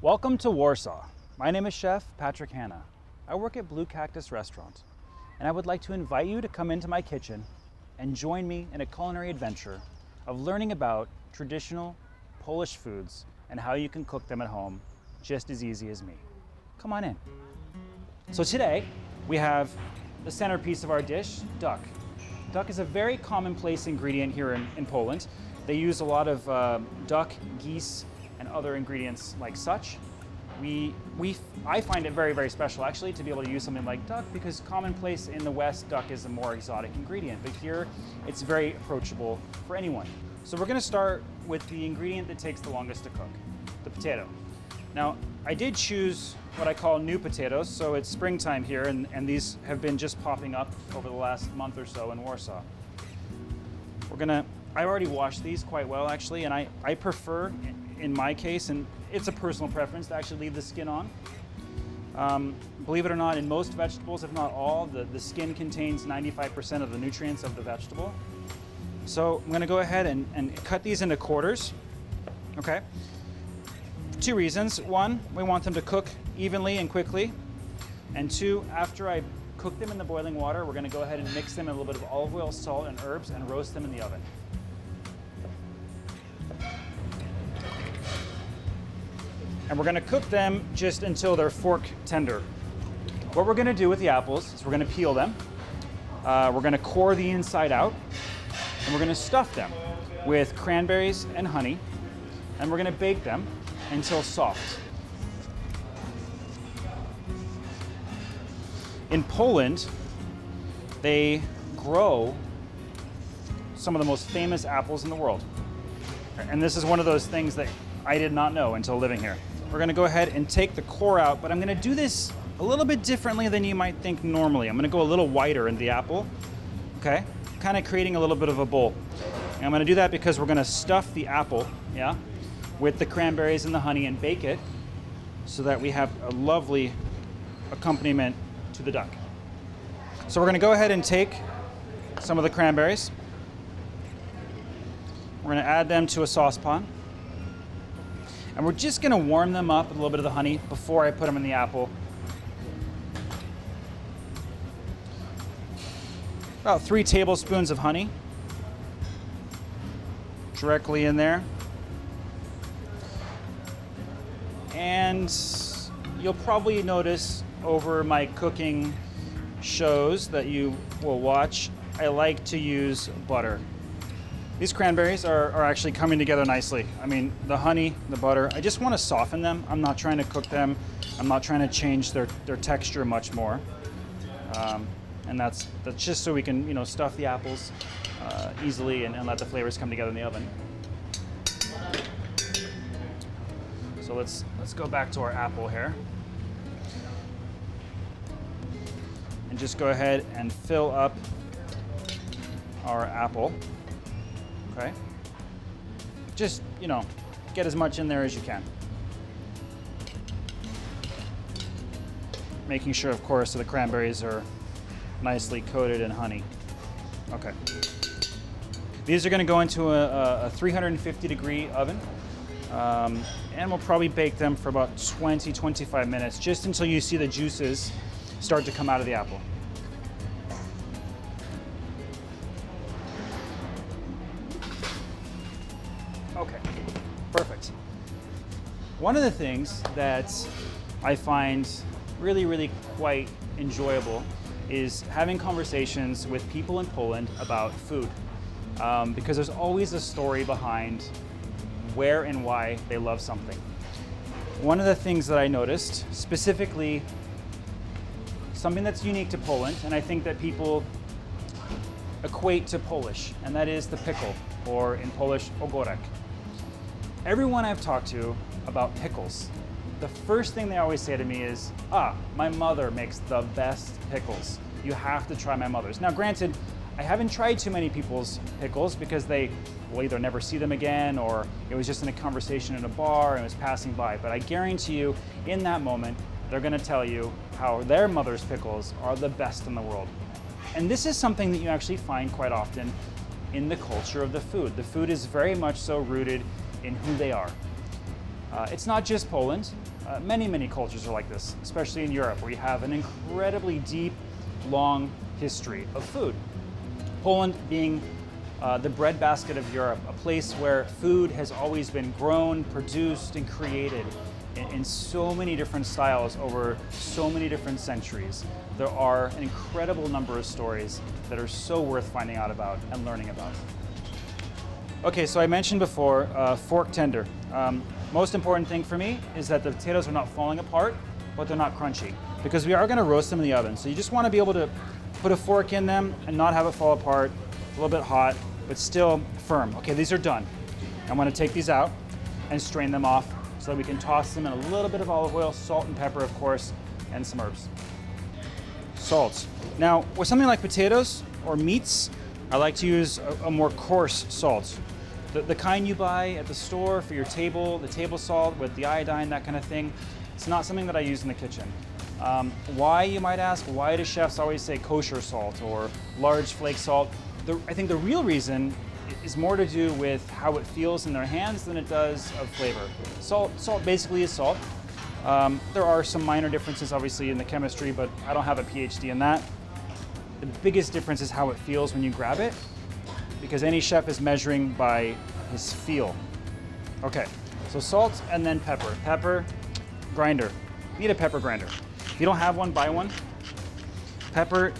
Welcome to Warsaw. My name is Chef Patrick Hanna. I work at Blue Cactus Restaurant, and I would like to invite you to come into my kitchen and join me in a culinary adventure of learning about traditional Polish foods and how you can cook them at home just as easy as me. Come on in. So today we have the centerpiece of our dish, duck. Duck is a very commonplace ingredient here in Poland. They use a lot of duck, geese, and other ingredients like such. I find it very, very special actually to be able to use something like duck, because commonplace in the West, duck is a more exotic ingredient, but here it's very approachable for anyone. So we're gonna start with the ingredient that takes the longest to cook, the potato. Now, I did choose what I call new potatoes, so it's springtime here, and these have been just popping up over the last month or so in Warsaw. I already washed these quite well actually, and I prefer, in my case, and it's a personal preference, to actually leave the skin on. Believe it or not, in most vegetables, if not all, the skin contains 95% of the nutrients of the vegetable. So I'm gonna go ahead and cut these into quarters, okay? Two reasons. One, we want them to cook evenly and quickly. And two, after I cook them in the boiling water, we're gonna go ahead and mix them in a little bit of olive oil, salt, and herbs and roast them in the oven. And we're gonna cook them just until they're fork tender. What we're gonna do with the apples is we're gonna peel them, we're gonna core the inside out, and we're gonna stuff them with cranberries and honey, and we're gonna bake them until soft. In Poland, they grow some of the most famous apples in the world. And this is one of those things that I did not know until living here. We're gonna go ahead and take the core out, but I'm gonna do this a little bit differently than you might think normally. I'm gonna go a little wider in the apple, okay? Kind of creating a little bit of a bowl. And I'm gonna do that because we're gonna stuff the apple, yeah, with the cranberries and the honey and bake it so that we have a lovely accompaniment to the duck. So we're gonna go ahead and take some of the cranberries. We're gonna add them to a saucepan. And we're just gonna warm them up with a little bit of the honey before I put them in the apple. About 3 tablespoons of honey directly in there. And you'll probably notice over my cooking shows that you will watch, I like to use butter. These cranberries are actually coming together nicely. I mean, the honey, the butter, I just want to soften them. I'm not trying to cook them. I'm not trying to change their texture much more. And that's just so we can, you know, stuff the apples easily and let the flavors come together in the oven. So let's go back to our apple here. And just go ahead and fill up our apple. Okay. Just, you know, get as much in there as you can. Making sure, of course, that the cranberries are nicely coated in honey. Okay. These are going to go into a 350 degree oven. And we'll probably bake them for about 20-25 minutes, just until you see the juices start to come out of the apple. Okay, perfect. One of the things that I find really, really quite enjoyable is having conversations with people in Poland about food, because there's always a story behind where and why they love something. One of the things that I noticed, specifically something that's unique to Poland, and I think that people equate to Polish, and that is the pickle, or in Polish, ogórek. Everyone I've talked to about pickles, the first thing they always say to me is, my mother makes the best pickles. You have to try my mother's. Now granted, I haven't tried too many people's pickles because they will either never see them again, or it was just in a conversation in a bar and it was passing by. But I guarantee you, in that moment, they're gonna tell you how their mother's pickles are the best in the world. And this is something that you actually find quite often in the culture of the food. The food is very much so rooted in who they are. It's not just Poland. Many cultures are like this, especially in Europe, where you have an incredibly deep, long history of food. Poland being the breadbasket of Europe, a place where food has always been grown, produced, and created in so many different styles over so many different centuries. There are an incredible number of stories that are so worth finding out about and learning about. Okay, so I mentioned before, fork tender. Most important thing for me is that the potatoes are not falling apart, but they're not crunchy, because we are gonna roast them in the oven. So you just wanna be able to put a fork in them and not have it fall apart, a little bit hot, but still firm. Okay, these are done. I'm gonna take these out and strain them off so that we can toss them in a little bit of olive oil, salt and pepper, of course, and some herbs. Salt. Now, with something like potatoes or meats, I like to use a more coarse salt. The kind you buy at the store for your table, the table salt with the iodine, that kind of thing, it's not something that I use in the kitchen. Why, you might ask? Why do chefs always say kosher salt or large flake salt? I think the real reason is more to do with how it feels in their hands than it does of flavor. Salt basically is salt. There are some minor differences, obviously, in the chemistry, but I don't have a PhD in that. The biggest difference is how it feels when you grab it, because any chef is measuring by his feel. Okay, so salt and then pepper. Pepper, grinder. You need a pepper grinder. If you don't have one, buy one. Pepper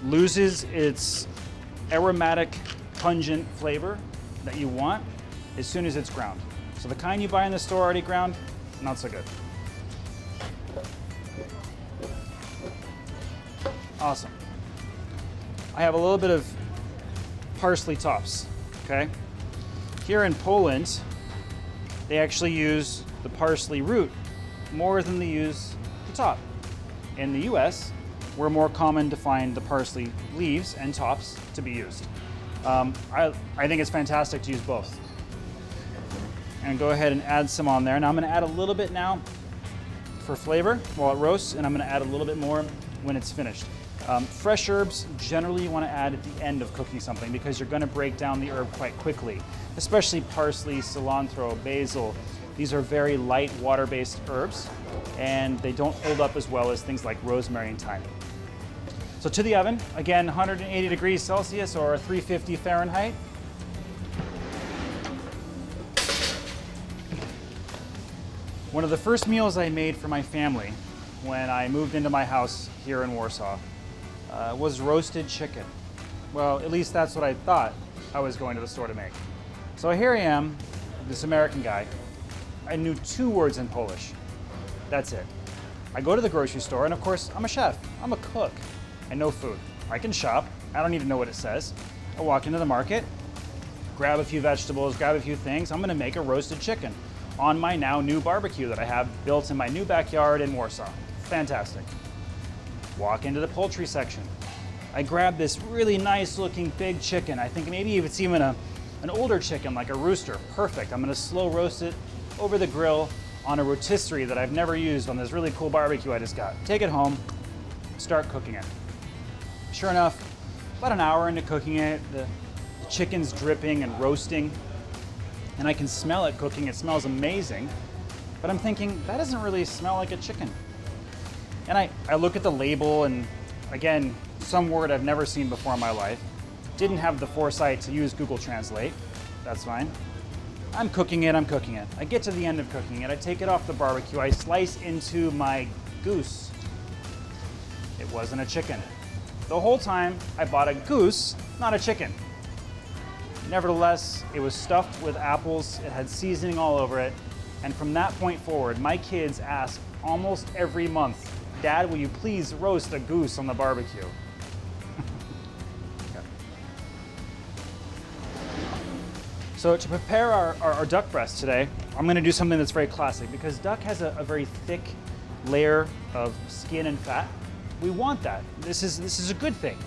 loses its aromatic, pungent flavor that you want as soon as it's ground. So the kind you buy in the store already ground, not so good. Awesome. I have a little bit of parsley tops, okay? Here in Poland, they actually use the parsley root more than they use the top. In the US, we're more common to find the parsley leaves and tops to be used. I think it's fantastic to use both. And go ahead and add some on there. Now I'm gonna add a little bit now for flavor while it roasts, and I'm gonna add a little bit more when it's finished. Fresh herbs, generally you wanna add at the end of cooking something because you're gonna break down the herb quite quickly, especially parsley, cilantro, basil. These are very light water-based herbs, and they don't hold up as well as things like rosemary and thyme. So to the oven, again, 180 degrees Celsius or 350 Fahrenheit. One of the first meals I made for my family when I moved into my house here in Warsaw was roasted chicken. Well, at least that's what I thought I was going to the store to make. So here I am, this American guy. I knew 2 words in Polish. That's it. I go to the grocery store, and of course, I'm a chef. I'm a cook. I know food. I can shop. I don't need to know what it says. I walk into the market, grab a few vegetables, grab a few things. I'm gonna make a roasted chicken on my now new barbecue that I have built in my new backyard in Warsaw. Fantastic. Walk into the poultry section. I grab this really nice looking big chicken. I think maybe if it's even an older chicken, like a rooster. Perfect. I'm gonna slow roast it over the grill on a rotisserie that I've never used on this really cool barbecue I just got. Take it home, start cooking it. Sure enough, about an hour into cooking it, the chicken's dripping and roasting, and I can smell it cooking. It smells amazing, but I'm thinking, that doesn't really smell like a chicken. And I look at the label, and again, some word I've never seen before in my life. Didn't have the foresight to use Google Translate. That's fine. I'm cooking it. I get to the end of cooking it. I take it off the barbecue. I slice into my goose. It wasn't a chicken. The whole time I bought a goose, not a chicken. Nevertheless, it was stuffed with apples. It had seasoning all over it. And from that point forward, my kids ask almost every month, "Dad, will you please roast a goose on the barbecue?" Okay. So to prepare our duck breast today, I'm gonna do something that's very classic because duck has a very thick layer of skin and fat. We want that. This is a good thing.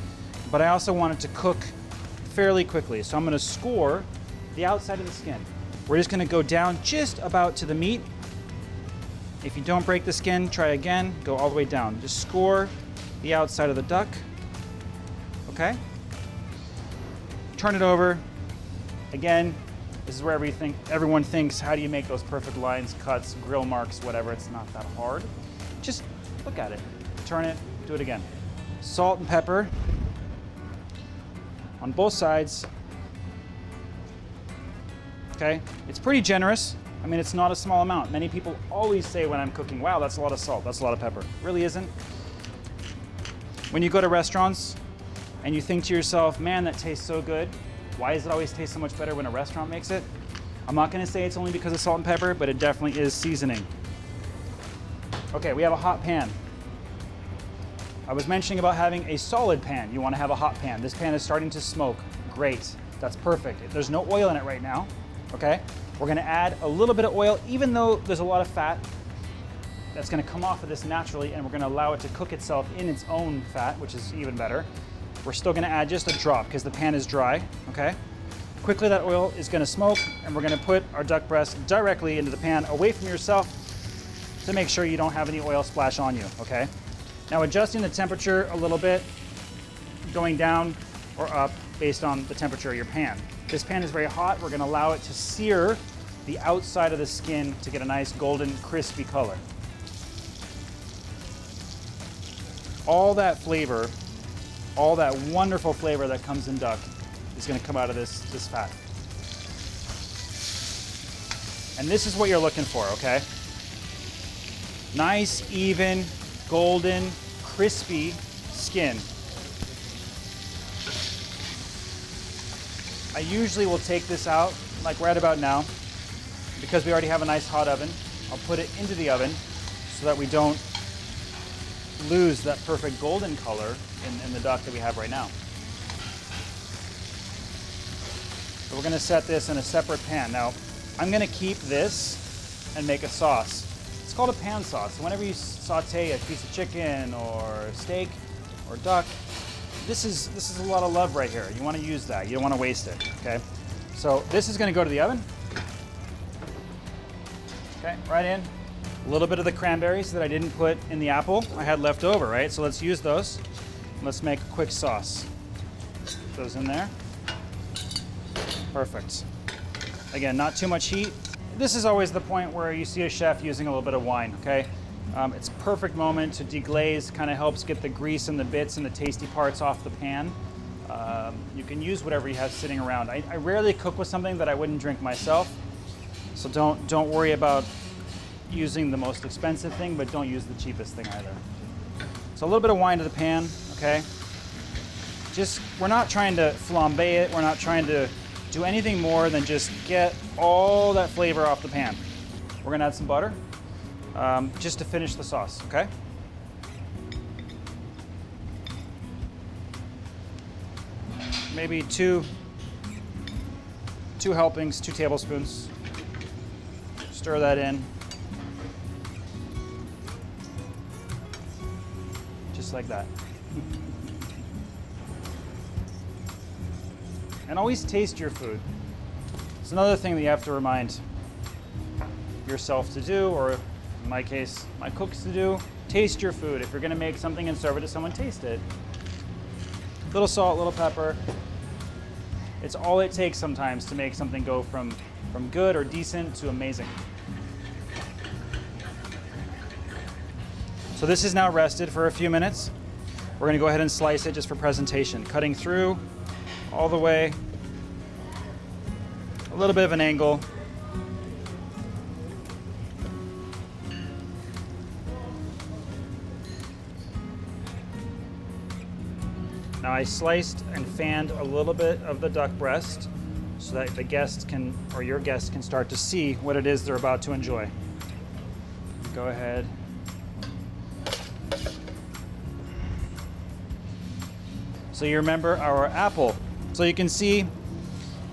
But I also want it to cook fairly quickly. So I'm gonna score the outside of the skin. We're just gonna go down just about to the meat. If you don't break the skin, try again, go all the way down. Just score the outside of the duck, okay? Turn it over. Again, This is where everyone thinks, how do you make those perfect lines, cuts, grill marks, whatever. It's not that hard. Just look at it, turn it, do it again. Salt and pepper on both sides. Okay, it's pretty generous. I mean, it's not a small amount. Many people always say when I'm cooking, wow, that's a lot of salt, that's a lot of pepper. It really isn't. When you go to restaurants and you think to yourself, man, that tastes so good. Why does it always taste so much better when a restaurant makes it? I'm not gonna say it's only because of salt and pepper, but it definitely is seasoning. Okay, we have a hot pan. I was mentioning about having a solid pan. You wanna have a hot pan. This pan is starting to smoke. Great, that's perfect. There's no oil in it right now, okay? We're gonna add a little bit of oil, even though there's a lot of fat that's gonna come off of this naturally, and we're gonna allow it to cook itself in its own fat, which is even better. We're still gonna add just a drop because the pan is dry, okay? Quickly that oil is gonna smoke, and we're gonna put our duck breast directly into the pan away from yourself to make sure you don't have any oil splash on you, okay? Now adjusting the temperature a little bit, going down or up based on the temperature of your pan. This pan is very hot. We're gonna allow it to sear the outside of the skin to get a nice golden, crispy color. All that flavor, all that wonderful flavor that comes in duck is gonna come out of this fat. And this is what you're looking for, okay? Nice, even, golden, crispy skin. I usually will take this out, like right about now, because we already have a nice hot oven. I'll put it into the oven so that we don't lose that perfect golden color in the duck that we have right now. So we're gonna set this in a separate pan. Now, I'm gonna keep this and make a sauce. It's called a pan sauce. So whenever you saute a piece of chicken or steak or duck, this is a lot of love right here. You want to use that. You don't want to waste it, okay? So this is going to go to the oven. Okay, right in. A little bit of the cranberries that I didn't put in the apple I had left over, right? So let's use those. Let's make a quick sauce. Put those in there. Perfect. Again, not too much heat. This is always the point where you see a chef using a little bit of wine, okay? It's a perfect moment to deglaze, kind of helps get the grease and the bits and the tasty parts off the pan. You can use whatever you have sitting around. I rarely cook with something that I wouldn't drink myself, so don't worry about using the most expensive thing, but don't use the cheapest thing either. So a little bit of wine to the pan, okay? We're not trying to flambe it, we're not trying to do anything more than just get all that flavor off the pan. We're gonna add some butter. Just to finish the sauce, okay? Maybe two helpings, 2 tablespoons. Stir that in. Just like that. And always taste your food. It's another thing that you have to remind yourself to do, or in my case, my cooks to do. Taste your food. If you're gonna make something and serve it to someone, taste it. Little salt, little pepper. It's all it takes sometimes to make something go from good or decent to amazing. So this is now rested for a few minutes. We're gonna go ahead and slice it just for presentation. Cutting through all the way, a little bit of an angle. Now I sliced and fanned a little bit of the duck breast so that the guests can, or your guests can start to see what it is they're about to enjoy. Go ahead. So you remember our apple. So you can see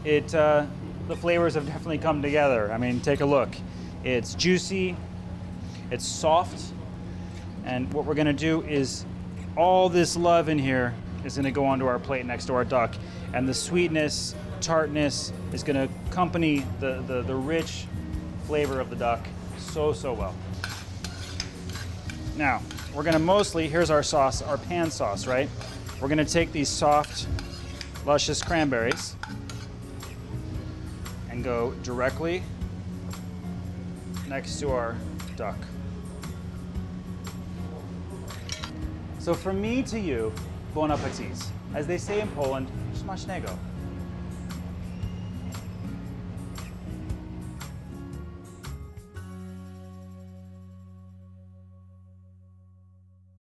it, the flavors have definitely come together. I mean, take a look. It's juicy, it's soft, and what we're gonna do is all this love in here is gonna go onto our plate next to our duck, and the sweetness, tartness is gonna accompany the rich flavor of the duck so well. Now, we're gonna mostly, here's our sauce, our pan sauce, right? We're gonna take these soft, luscious cranberries and go directly next to our duck. So from me to you, bon appetit. As they say in Poland, smacznego.